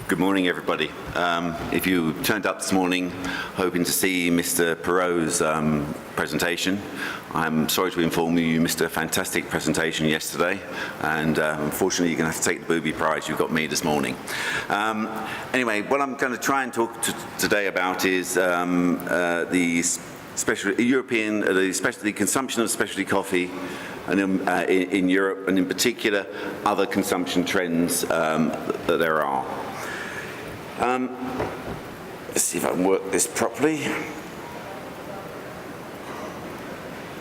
Good morning, everybody. If you turned up this morning hoping to see Mr. Perot's presentation, I'm sorry to inform you you missed a fantastic presentation yesterday, and unfortunately you're going to have to take the booby prize you got me this morning. Anyway, what I'm going to try and talk today about is the consumption of specialty coffee and in Europe, and in particular other consumption trends that there are. Let's see if I can work this properly.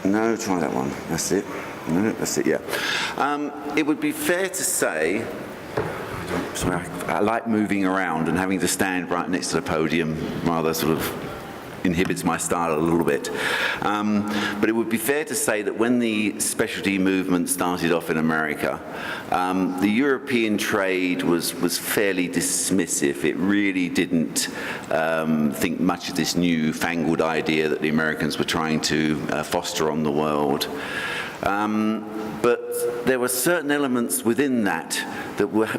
No, try that one. That's it. No, that's it, yeah. It would be fair to say, sorry, I like moving around, and having to stand right next to the podium rather sort of inhibits my style a little bit. But it would be fair to say that when the specialty movement started off in America, the European trade was fairly dismissive. It really didn't think much of this new-fangled idea that the Americans were trying to foster on the world. But there were certain elements within that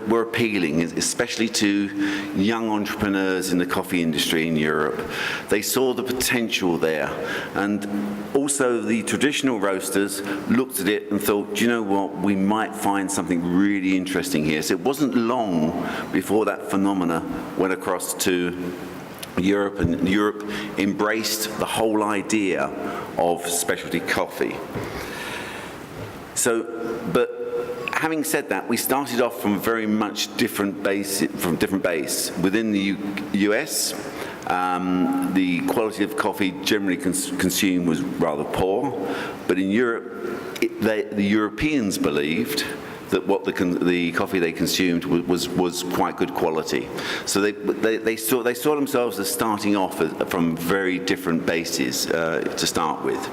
were appealing, especially to young entrepreneurs in the coffee industry in Europe. They saw the potential there, and also the traditional roasters looked at it and thought, do you know what, we might find something really interesting here. So it wasn't long before that phenomena went across to Europe, and Europe embraced the whole idea of specialty coffee. But having said that, we started off from a very much different base. Within the US, the quality of coffee generally consumed was rather poor, but in Europe, the Europeans believed that what the coffee they consumed was quite good quality. So they saw themselves as starting off from very different bases to start with.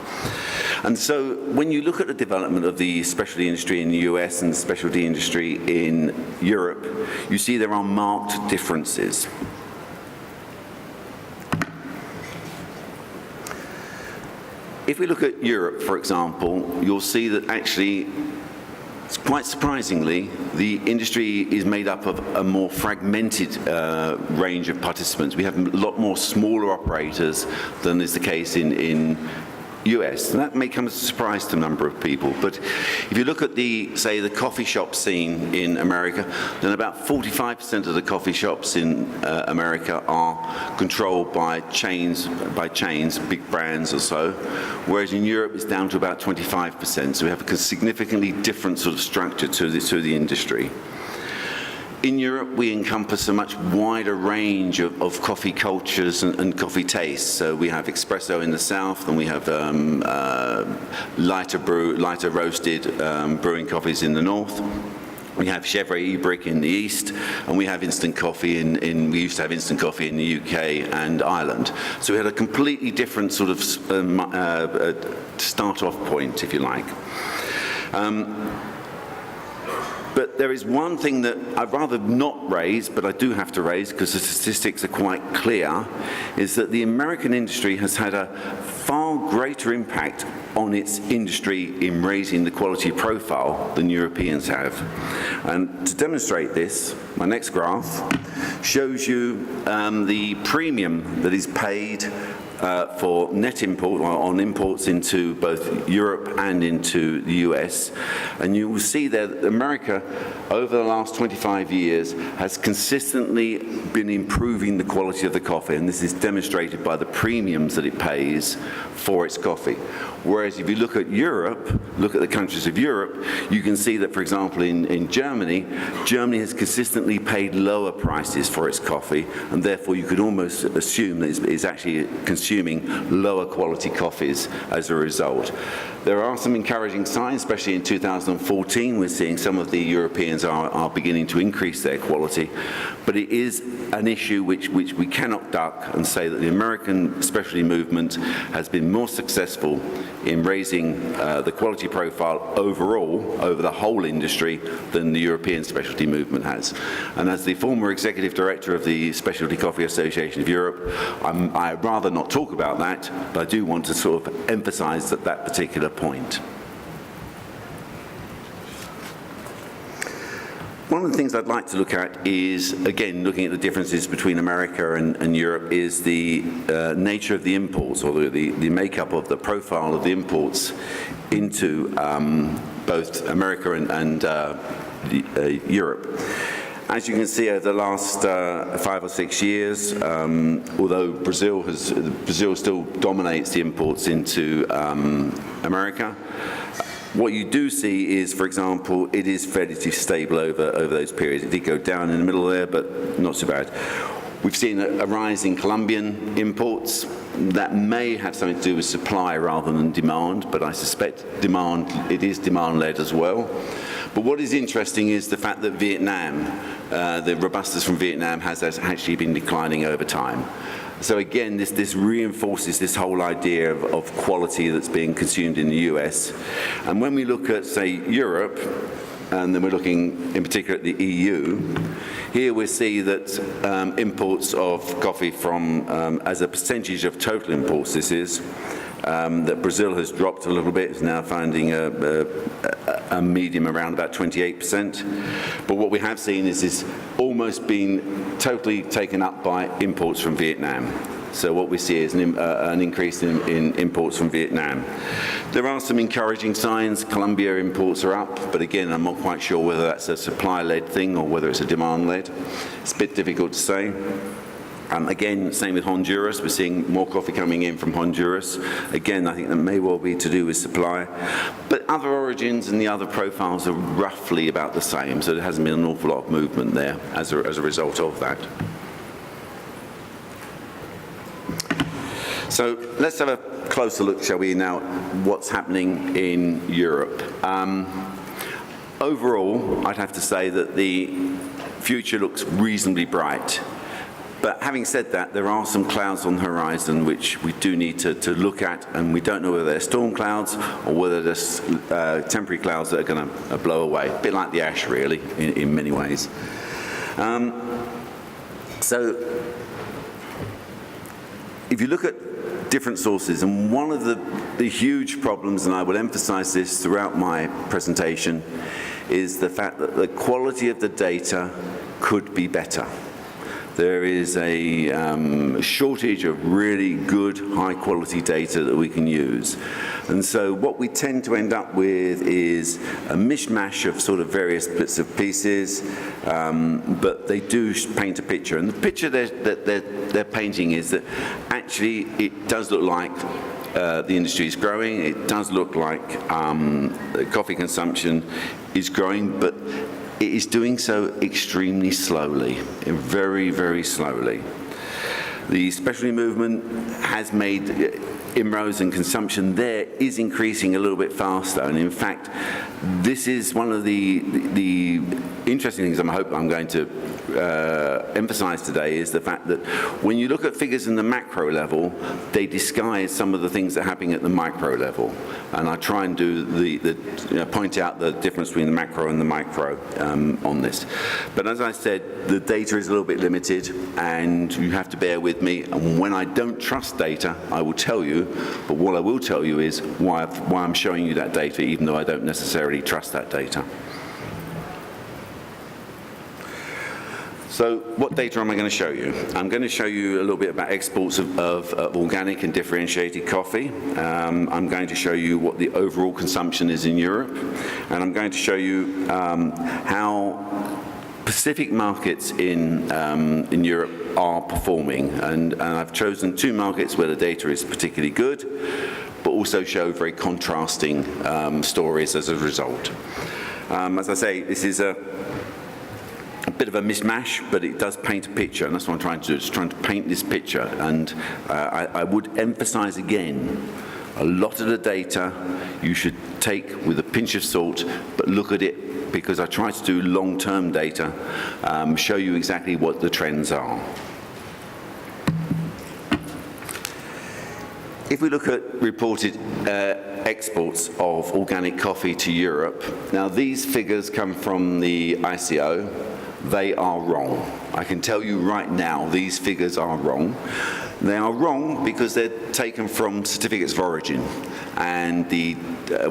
And so when you look at the development of the specialty industry in the US and the specialty industry in Europe, you see there are marked differences. If we look at Europe, for example, you'll see that actually, quite surprisingly, the industry is made up of a more fragmented range of participants. We have a lot more smaller operators than is the case in US, and that may come as a surprise to a number of people. But if you look at the coffee shop scene in America, then about 45% of the coffee shops in America are controlled by chains, big brands or so, whereas in Europe it's down to about 25%. So we have a significantly different sort of structure to the industry. In Europe, we encompass a much wider range of coffee cultures and coffee tastes. So we have espresso in the south, and we have lighter roasted brewing coffees in the north. We have Chèvre Ibérique in the east, and we have instant coffee we used to have instant coffee in the UK and Ireland. So we had a completely different sort of start-off point, if you like. But there is one thing that I'd rather not raise, but I do have to raise because the statistics are quite clear, is that the American industry has had a far greater impact on its industry in raising the quality profile than Europeans have. And to demonstrate this, my next graph shows you the premium that is paid for net import, on imports into both Europe and into the US. And you will see there that America, over the last 25 years, has consistently been improving the quality of the coffee, and this is demonstrated by the premiums that it pays for its coffee. Whereas if you look at Europe, look at the countries of Europe, you can see that, for example, in Germany has consistently paid lower prices for its coffee, and therefore you could almost assume that it's actually consuming lower quality coffees as a result. There are some encouraging signs, especially in 2014, we're seeing some of the Europeans are beginning to increase their quality, but it is an issue which we cannot duck and say that the American specialty movement has been more successful in raising the quality profile overall over the whole industry than the European specialty movement has. And as the former executive director of the Specialty Coffee Association of Europe, I'd rather not talk about that, but I do want to sort of emphasize that particular point. One of the things I'd like to look at is, again, looking at the differences between America and Europe, is the nature of the imports, or the makeup of the profile of the imports into both America and Europe. As you can see, over the last 5 or 6 years, although Brazil still dominates the imports into America, what you do see is, for example, it is fairly stable over those periods. It did go down in the middle there, but not so bad. We've seen a rise in Colombian imports. That may have something to do with supply rather than demand, but I suspect it is demand-led as well. But what is interesting is the fact that Vietnam, the Robustas from Vietnam has actually been declining over time. So again, this reinforces this whole idea of quality that's being consumed in the US. And when we look at, say, Europe, and then we're looking in particular at the EU, here we see that imports of coffee from, as a percentage of total imports, this is, that Brazil has dropped a little bit, is now finding a medium around about 28%. But what we have seen is this almost been totally taken up by imports from Vietnam. So what we see is an increase in imports from Vietnam. There are some encouraging signs. Colombia imports are up, but again, I'm not quite sure whether that's a supply-led thing or whether it's a demand-led. It's a bit difficult to say. Again, same with Honduras. We're seeing more coffee coming in from Honduras. Again, I think that may well be to do with supply. But other origins and the other profiles are roughly about the same, so there hasn't been an awful lot of movement there as a result of that. So let's have a closer look, shall we, now, what's happening in Europe. Overall, I'd have to say that the future looks reasonably bright. But having said that, there are some clouds on the horizon which we do need to look at, and we don't know whether they're storm clouds or whether they're temporary clouds that are going to blow away. A bit like the ash, really, in many ways. So if you look at different sources, and one of the huge problems, and I will emphasize this throughout my presentation, is the fact that the quality of the data could be better. There is a shortage of really good, high-quality data that we can use. And so what we tend to end up with is a mishmash of sort of various bits of pieces, but they do paint a picture. And the picture that they're painting is that actually it does look like the industry is growing. It does look like coffee consumption is growing, but it is doing so extremely slowly, very, very slowly. The specialty movement has made inroads, and consumption there is increasing a little bit faster. And in fact, this is one of the interesting things I hope I'm going to emphasize today, is the fact that when you look at figures in the macro level, they disguise some of the things that are happening at the micro level. And I try and do point out the difference between the macro and the micro on this. But as I said, the data is a little bit limited, and you have to bear with me. And when I don't trust data, I will tell you. But what I will tell you is why I'm showing you that data, even though I don't necessarily trust that data. So what data am I going to show you? I'm going to show you a little bit about exports of organic and differentiated coffee. I'm going to show you what the overall consumption is in Europe. And I'm going to show you how Pacific markets in Europe are performing. And I've chosen 2 markets where the data is particularly good, but also show very contrasting stories as a result. As I say, this is a bit of a mishmash, but it does paint a picture, and that's what I'm trying to do, is trying to paint this picture. And I would emphasize again, a lot of the data you should take with a pinch of salt, but look at it, because I try to do long-term data, show you exactly what the trends are. If we look at reported exports of organic coffee to Europe, now these figures come from the ICO. they are wrong. I can tell you right now, these figures are wrong. They are wrong because they're taken from certificates of origin. And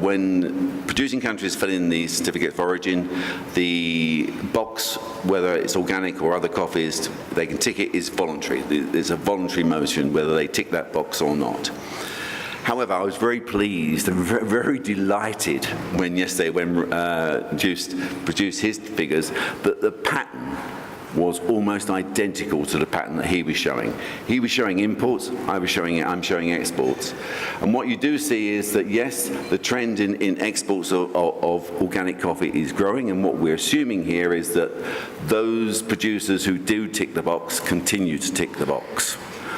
when producing countries fill in these certificates of origin, the box, whether it's organic or other coffees, they can tick it, is voluntary. There's a voluntary motion whether they tick that box or not. However, I was very pleased and very delighted when yesterday, when Juiced produced his figures, that the pattern was almost identical to the pattern that he was showing. He was showing imports, I'm showing exports. And what you do see is that, yes, the trend in exports of organic coffee is growing, and what we're assuming here is that those producers who do tick the box continue to tick the box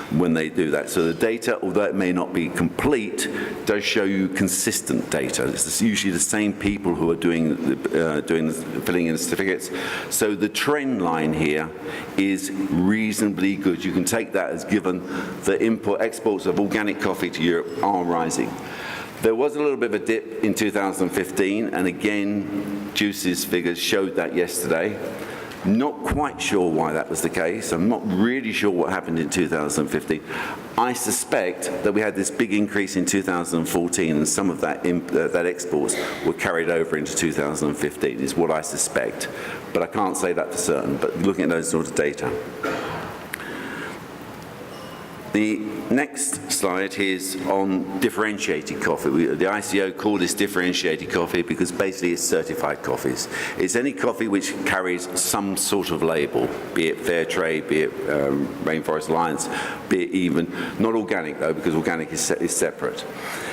when they do that. So the data, although it may not be complete, does show you consistent data. It's usually the same people who are doing filling in the certificates. So the trend line here is reasonably good. You can take that as given the exports of organic coffee to Europe are rising. There was a little bit of a dip in 2015, and again, Juice's figures showed that yesterday. Not quite sure why that was the case. I'm not really sure what happened in 2015. I suspect that we had this big increase in 2014, and some of that exports were carried over into 2015, is what I suspect. But I can't say that for certain, but looking at those sort of data. The next slide is on differentiated coffee. The ICO call this differentiated coffee because basically it's certified coffees. It's any coffee which carries some sort of label, be it fair trade, be it Rainforest Alliance, be it even, not organic though, because organic is separate.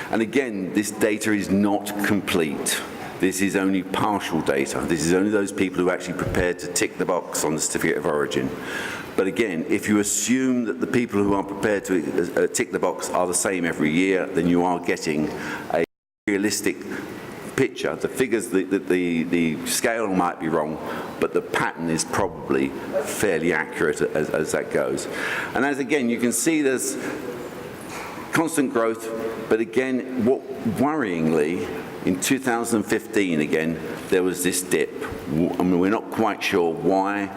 And again, this data is not complete. This is only partial data. This is only those people who are actually prepared to tick the box on the certificate of origin. But again, if you assume that the people who are prepared to tick the box are the same every year, then you are getting a realistic picture. The figures, the scale might be wrong, but the pattern is probably fairly accurate as that goes. And as again, you can see there's constant growth, but again, what worryingly, in 2015 again, there was this dip. I mean, we're not quite sure why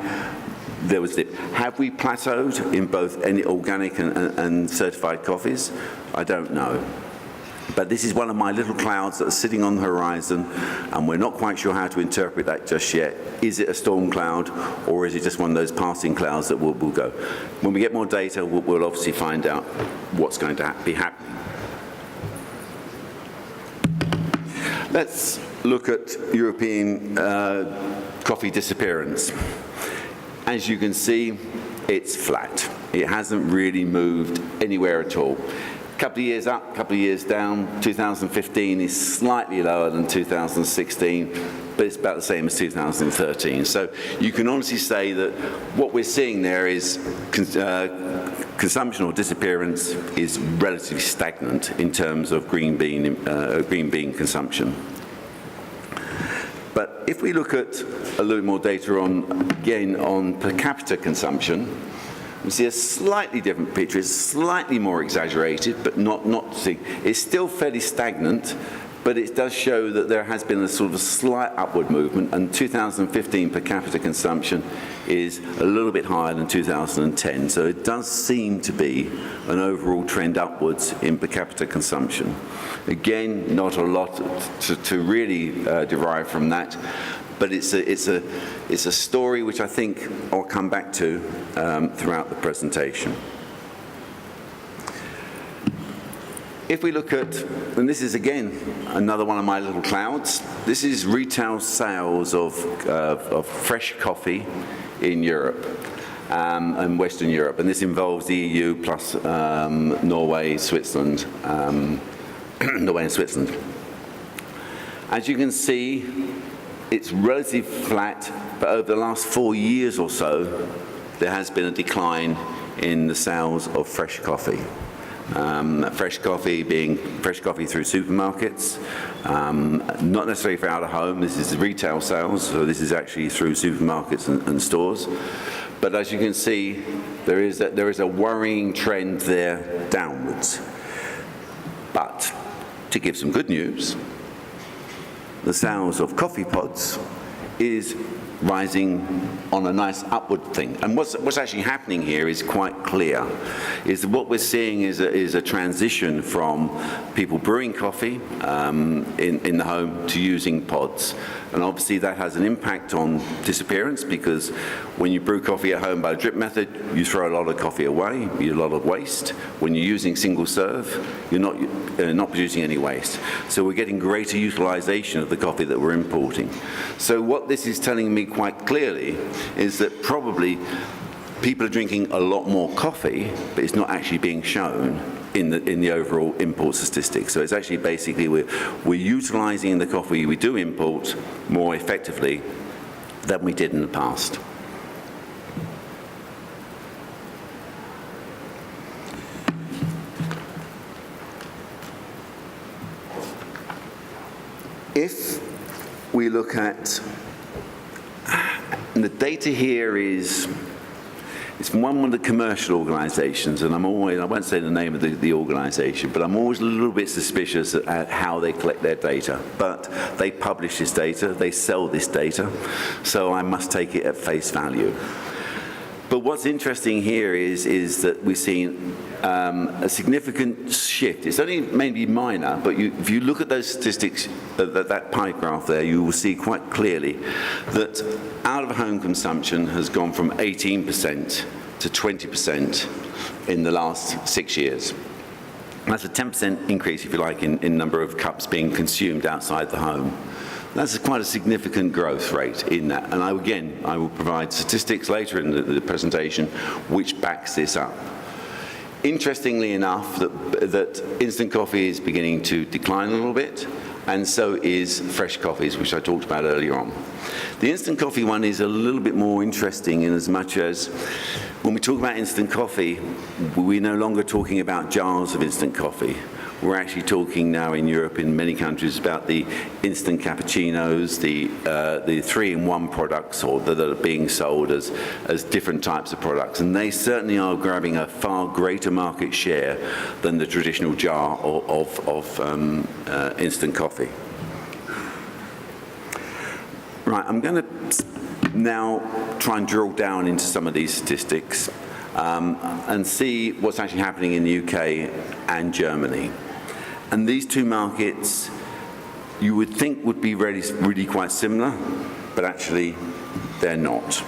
there was dip. Have we plateaued in both any organic and certified coffees? I don't know. But this is one of my little clouds that are sitting on the horizon, and we're not quite sure how to interpret that just yet. Is it a storm cloud, or is it just one of those passing clouds that will go? When we get more data, we'll obviously find out what's going to be happening. Let's look at European coffee disappearance. As you can see, it's flat. It hasn't really moved anywhere at all. A couple of years up, a couple of years down. 2015 is slightly lower than 2016, but it's about the same as 2013. So you can honestly say that what we're seeing there is consumption or disappearance is relatively stagnant in terms of green bean consumption. But if we look at a little more data on, again, on per capita consumption, we see a slightly different picture. It's slightly more exaggerated, but not it's still fairly stagnant, but it does show that there has been a sort of a slight upward movement, and 2015 per capita consumption is a little bit higher than 2010. So it does seem to be an overall trend upwards in per capita consumption. Again, not a lot to really derive from that, but it's a story which I think I'll come back to throughout the presentation. If we look at, and this is again another one of my little clouds, this is retail sales of fresh coffee in Europe and Western Europe, and this involves the EU plus Norway, Switzerland, Norway and Switzerland. As you can see, it's relatively flat, but over the last 4 years or so, there has been a decline in the sales of fresh coffee. Fresh coffee being fresh coffee through supermarkets, not necessarily for out of home. This is retail sales, so this is actually through supermarkets and stores. But as you can see, there is a worrying trend there downwards. But to give some good news, the sales of coffee pods is rising on a nice upward thing. And what's actually happening here is quite clear, is that what we're seeing is a transition from people brewing coffee in the home to using pods. And obviously that has an impact on disappearance, because when you brew coffee at home by drip method, you throw a lot of coffee away, you get a lot of waste. When you're using single serve, you're not producing any waste. So we're getting greater utilization of the coffee that we're importing. So what this is telling me quite clearly is that probably people are drinking a lot more coffee, but it's not actually being shown in the overall import statistics. So it's actually basically we're utilizing the coffee we do import more effectively than we did in the past. If we look at, and the data here is, it's from one of the commercial organizations, and I won't say the name of the organization, but I'm always a little bit suspicious at how they collect their data. But they publish this data, they sell this data, so I must take it at face value. But what's interesting here is that we've seen a significant shift. It's only maybe minor, but if you look at those statistics, that pie graph there, you will see quite clearly that out-of-home consumption has gone from 18% to 20% in the last 6 years. That's a 10% increase, if you like, in number of cups being consumed outside the home. That's quite a significant growth rate in that. And I will provide statistics later in the presentation which backs this up. Interestingly enough, that instant coffee is beginning to decline a little bit, and so is fresh coffees, which I talked about earlier on. The instant coffee one is a little bit more interesting in as much as when we talk about instant coffee, we're no longer talking about jars of instant coffee. We're actually talking now in Europe, in many countries, about the instant cappuccinos, the 3-in-1 products, or that are being sold as different types of products. And they certainly are grabbing a far greater market share than the traditional jar of instant coffee. Right, I'm going to now try and drill down into some of these statistics and see what's actually happening in the UK and Germany. And these two markets, you would think would be really quite similar, but actually they're not.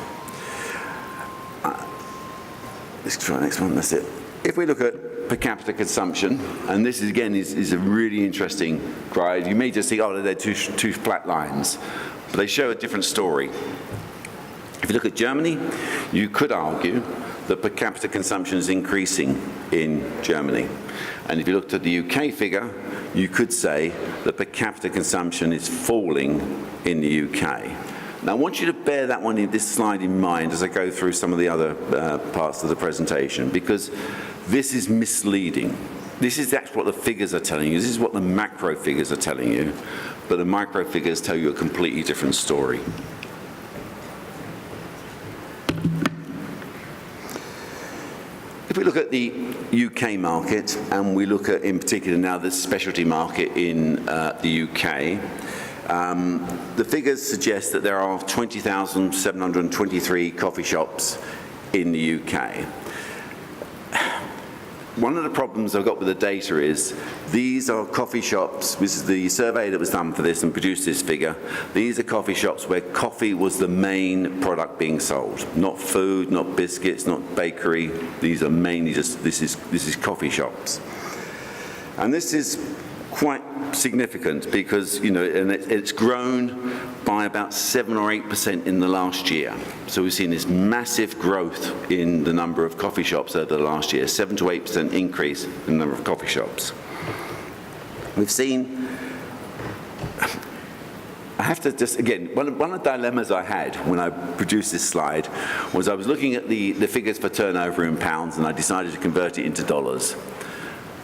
Let's try the next one, that's it. If we look at per capita consumption, and this is, again is a really interesting graph. You may just see, oh, they're two flat lines, but they show a different story. If you look at Germany, you could argue that per capita consumption is increasing in Germany. And if you looked at the UK figure, you could say that per capita consumption is falling in the UK. Now I want you to bear that one in this slide in mind as I go through some of the other parts of the presentation, because this is misleading. This is actually what the figures are telling you. This is what the macro figures are telling you, but the micro figures tell you a completely different story. If we look at the UK market, and we look at, in particular now, the specialty market in the UK, the figures suggest that there are 20,723 coffee shops in the UK. One of the problems I've got with the data is these are coffee shops. This is the survey that was done for this and produced this figure. These are coffee shops where coffee was the main product being sold. Not food, not biscuits, not bakery. These are mainly just, this is coffee shops. And this is quite significant because, you know, and it's grown by about 7 or 8% in the last year. So we've seen this massive growth in the number of coffee shops over the last year, 7 to 8% increase in the number of coffee shops. We've seen, I have to just, again, one of the dilemmas I had when I produced this slide was I was looking at the figures for turnover in pounds, and I decided to convert it into dollars.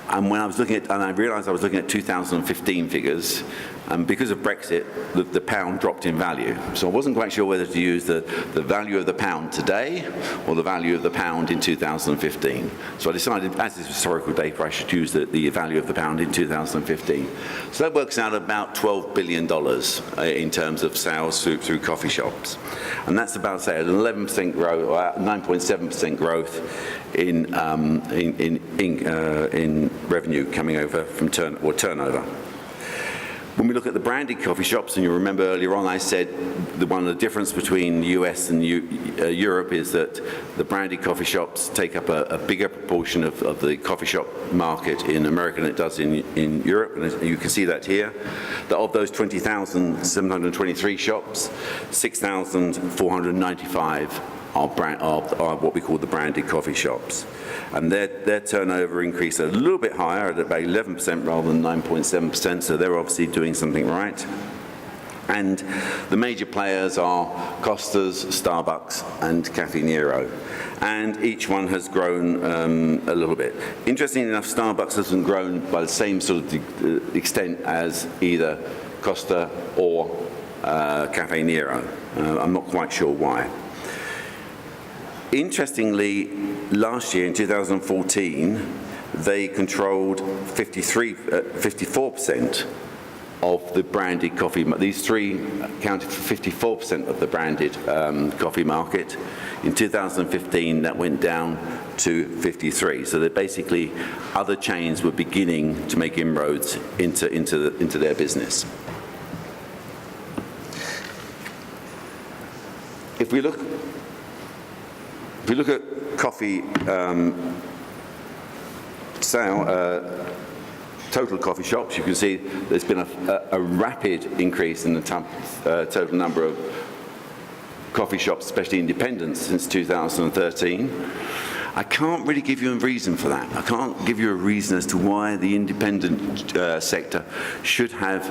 And when I was looking at, and I realized I was looking at 2015 figures, And because of Brexit, the pound dropped in value. So I wasn't quite sure whether to use the value of the pound today or the value of the pound in 2015. So I decided, as is historical data, I should use the value of the pound in 2015. So that works out about $12 billion in terms of sales through coffee shops. And that's about, say, an 11% growth, or 9.7% growth in revenue coming over from turnover. When we look at the branded coffee shops, and you remember earlier on I said one of the difference between the US and Europe is that the branded coffee shops take up a bigger proportion of the coffee shop market in America than it does in Europe, and you can see that here. That of those 20,723 shops, 6,495 are what we call the branded coffee shops. And their turnover increased a little bit higher at about 11% rather than 9.7%, so they're obviously doing something right. And the major players are Costa's, Starbucks, and Caffè Nero. And each one has grown a little bit. Interestingly enough, Starbucks hasn't grown by the same sort of extent as either Costa or Caffè Nero. I'm not quite sure why. Interestingly, last year in 2014, they controlled 54% of the branded coffee. These three accounted for 54% of the branded coffee market. In 2015, that went down to 53. So that basically other chains were beginning to make inroads into their business. If we look at coffee total coffee shops, you can see there's been a rapid increase in the total number of coffee shops, especially independents, since 2013. I can't really give you a reason for that. I can't give you a reason as to why the independent sector should have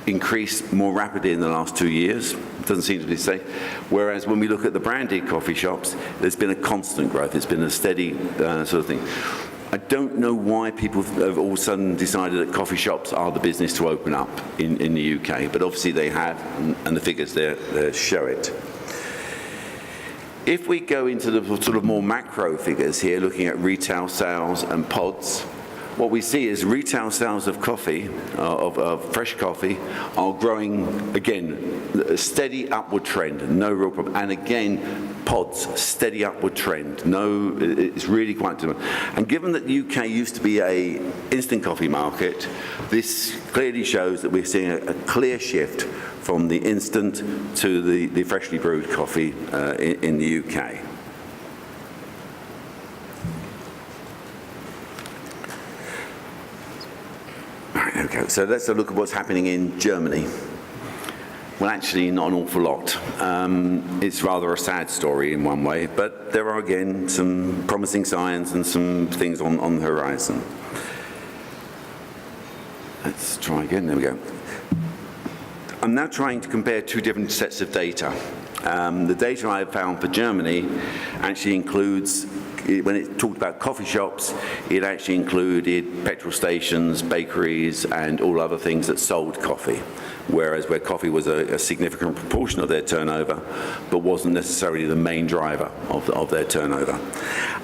increased more rapidly in the last 2 years. It doesn't seem to be safe. Whereas when we look at the branded coffee shops, there's been a constant growth. It's been a steady sort of thing. I don't know why people have all of a sudden decided that coffee shops are the business to open up in the UK, but obviously they have, and the figures there show it. If we go into the sort of more macro figures here, looking at retail sales and pods, what we see is retail sales of coffee, of fresh coffee, are growing, again, a steady upward trend, no real problem. And again, pods, steady upward trend. No, it's really quite different. And given that the UK used to be a instant coffee market, this clearly shows that we're seeing a clear shift from the instant to the freshly brewed coffee in the UK. Okay, so let's look at what's happening in Germany. Well, actually, not an awful lot. It's rather a sad story in one way, but there are, again, some promising signs and some things on the horizon. Let's try again. There we go. I'm now trying to compare two different sets of data. The data I found for Germany actually includes, when it talked about coffee shops, it actually included petrol stations, bakeries, and all other things that sold coffee. Whereas where coffee was a significant proportion of their turnover, but wasn't necessarily the main driver of their turnover.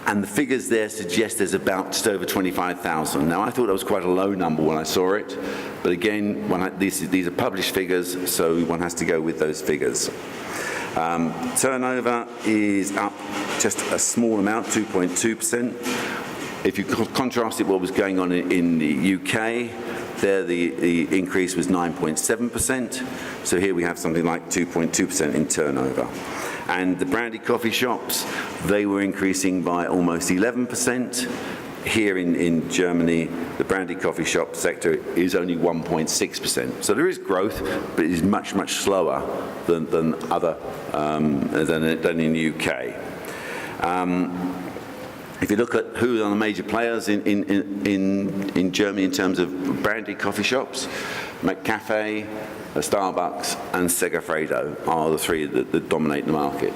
And the figures there suggest there's about just over 25,000. Now, I thought that was quite a low number when I saw it, but again, these are published figures, so one has to go with those figures. Turnover is up just a small amount, 2.2%. If you contrast it with what was going on in the UK, there the increase was 9.7%. So here we have something like 2.2% in turnover. And the branded coffee shops, they were increasing by almost 11%. Here in Germany, the branded coffee shop sector is only 1.6%. So there is growth, but it is much, much slower than in the UK. If you look at who are the major players in Germany in terms of branded coffee shops, McCafe, Starbucks, and Segafredo are the three that dominate the market.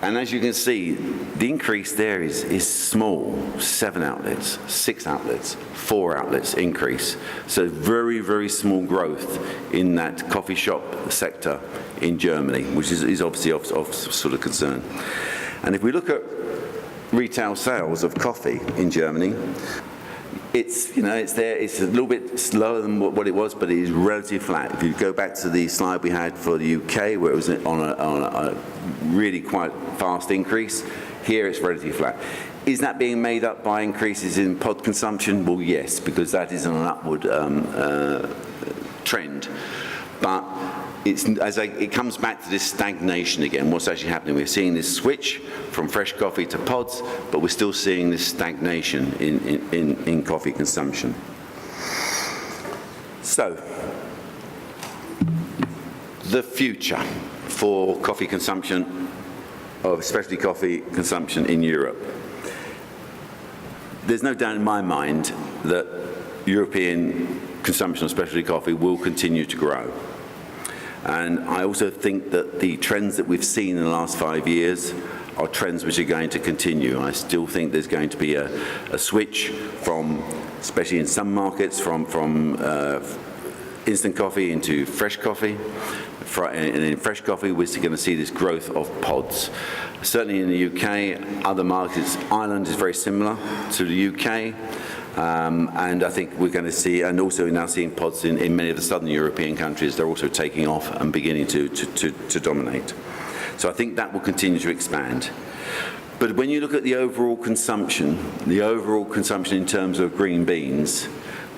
And as you can see, the increase there is small, 7 outlets, 6 outlets, 4 outlets increase. So very, very small growth in that coffee shop sector in Germany, which is obviously of sort of concern. And if we look at retail sales of coffee in Germany, it's there. It's a little bit slower than what it was, but it is relatively flat. If you go back to the slide we had for the UK, where it was on a really quite fast increase, here it's relatively flat. Is that being made up by increases in pod consumption? Well, yes, because that is on an upward trend. But it comes back to this stagnation again. What's actually happening? We're seeing this switch from fresh coffee to pods, but we're still seeing this stagnation in coffee consumption. So, the future for coffee consumption, especially coffee consumption in Europe. There's no doubt in my mind that European consumption of specialty coffee will continue to grow. And I also think that the trends that we've seen in the last 5 years are trends which are going to continue. I still think there's going to be a switch from, especially in some markets, from instant coffee into fresh coffee. And in fresh coffee, we're going to see this growth of pods. Certainly in the UK, other markets, Ireland is very similar to the UK. And I think we're going to see, and also we're now seeing pods in many of the southern European countries. They're also taking off and beginning to dominate. So I think that will continue to expand. But when you look at the overall consumption in terms of green beans,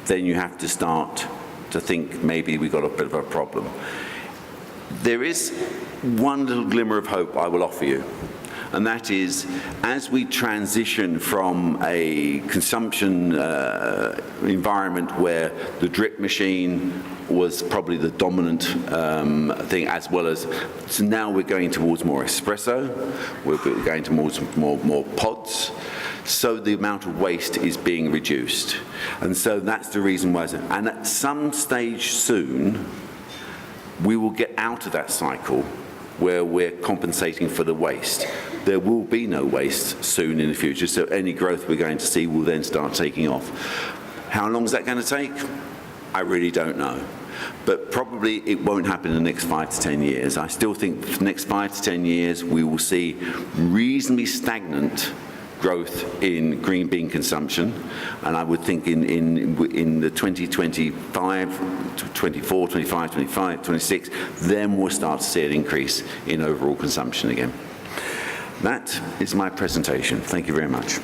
then you have to start to think maybe we've got a bit of a problem. There is one little glimmer of hope I will offer you. And that is, as we transition from a consumption environment where the drip machine was probably the dominant thing, as well as, so now we're going towards more espresso, we're going towards more pods, so the amount of waste is being reduced. And so that's the reason why, and at some stage soon, we will get out of that cycle where we're compensating for the waste. There will be no waste soon in the future, so any growth we're going to see will then start taking off. How long is that going to take? I really don't know. But probably it won't happen in the next 5 to 10 years. I still think for the next 5 to 10 years we will see reasonably stagnant growth in green bean consumption, and I would think in the 2025, 24, 25, 25, 26, then we'll start to see an increase in overall consumption again. That is my presentation. Thank you very much.